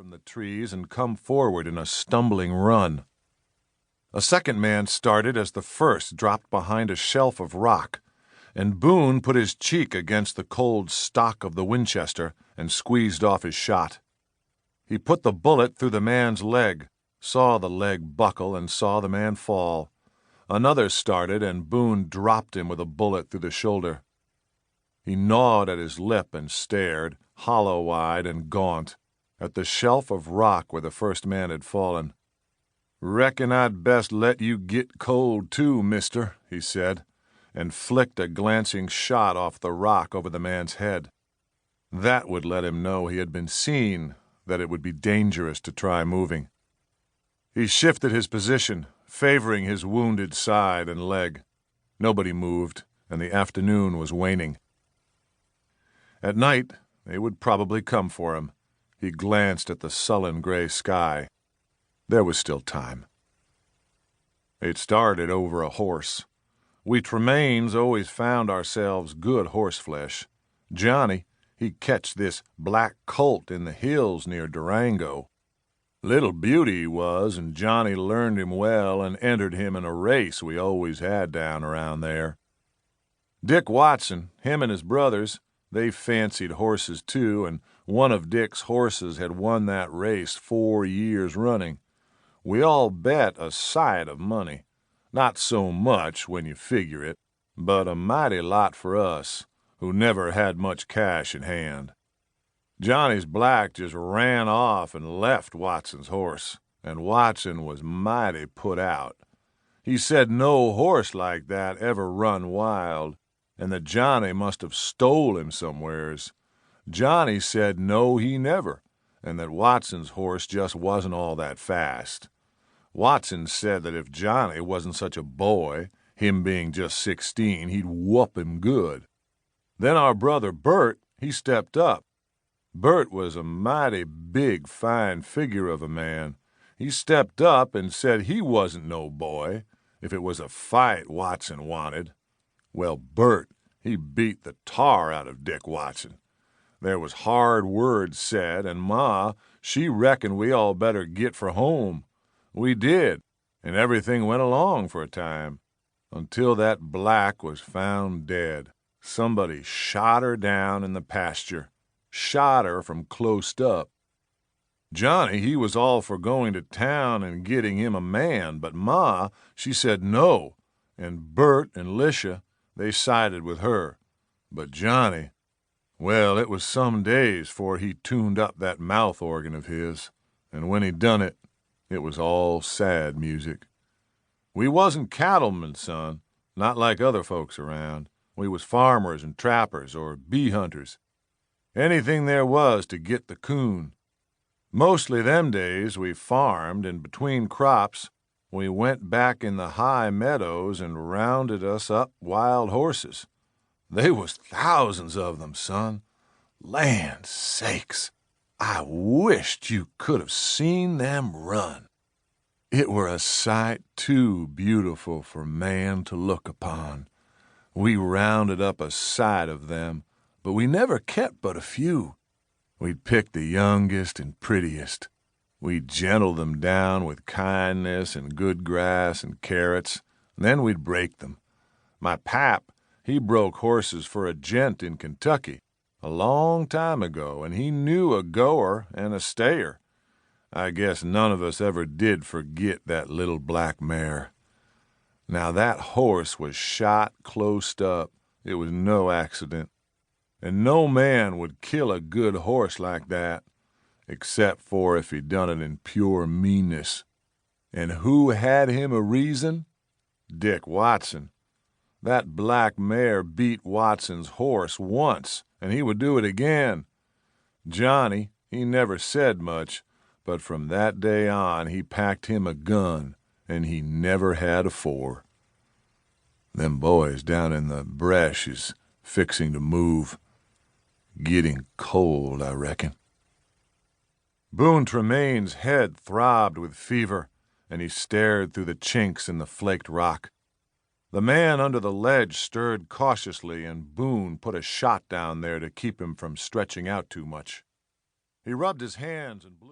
from the trees and come forward in a stumbling run. A second man started as the first dropped behind a shelf of rock, and Boone put his cheek against the cold stock of the Winchester and squeezed off his shot. He put the bullet through the man's leg, saw the leg buckle, and saw the man fall. Another started, and Boone dropped him with a bullet through the shoulder. He gnawed at his lip and stared, hollow-eyed and gaunt, at the shelf of rock where the first man had fallen. "Reckon I'd best let you get cold too, mister," he said, and flicked a glancing shot off the rock over the man's head. That would let him know he had been seen, that it would be dangerous to try moving. He shifted his position, favoring his wounded side and leg. Nobody moved, and the afternoon was waning. At night, they would probably come for him. He glanced at the sullen gray sky. There was still time. It started over a horse. We Tremaines always found ourselves good horseflesh. Johnny, he'd catch this black colt in the hills near Durango. Little beauty he was, and Johnny learned him well and entered him in a race we always had down around there. Dick Watson, him and his brothers, they fancied horses too, and one of Dick's horses had won that race 4 years running. We all bet a sight of money. Not so much when you figure it, but a mighty lot for us, who never had much cash in hand. Johnny's black just ran off and left Watson's horse, and Watson was mighty put out. He said no horse like that ever run wild, and that Johnny must have stole him somewheres. Johnny said no, he never, and that Watson's horse just wasn't all that fast. Watson said that if Johnny wasn't such a boy, him being just 16, he'd whoop him good. Then our brother Bert, he stepped up. Bert was a mighty big, fine figure of a man. He stepped up and said he wasn't no boy, if it was a fight Watson wanted. Well, Bert, he beat the tar out of Dick Watson. There was hard words said, and Ma, she reckoned we all better git for home. We did, and everything went along for a time, until that black was found dead. Somebody shot her down in the pasture. Shot her from clost up. Johnny, he was all for going to town and getting him a man, but Ma, she said no, and Bert and Lisha, they sided with her. But Johnny, well, it was some days 'fore he tuned up that mouth organ of his, and when he done it, it was all sad music. We wasn't cattlemen, son, not like other folks around. We was farmers and trappers or bee hunters. Anything there was to get the coon. Mostly them days we farmed, and between crops we went back in the high meadows and rounded us up wild horses. They was thousands of them, son. Land sakes, I wished you could have seen them run. It were a sight too beautiful for man to look upon. We rounded up a sight of them, but we never kept but a few. We'd pick the youngest and prettiest. We'd gentle them down with kindness and good grass and carrots, and then we'd break them. My pap, he broke horses for a gent in Kentucky a long time ago, and he knew a goer and a stayer. I guess none of us ever did forget that little black mare. Now that horse was shot clost up. It was no accident. And no man would kill a good horse like that, except for if he done it in pure meanness. And who had him a reason? Dick Watson. That black mare beat Watson's horse once, and he would do it again. Johnny, he never said much, but from that day on he packed him a gun, and he never had afore. Them boys down in the bresh is fixing to move. Getting cold, I reckon. Boone Tremaine's head throbbed with fever, and he stared through the chinks in the flaked rock. The man under the ledge stirred cautiously, and Boone put a shot down there to keep him from stretching out too much. He rubbed his hands and blew.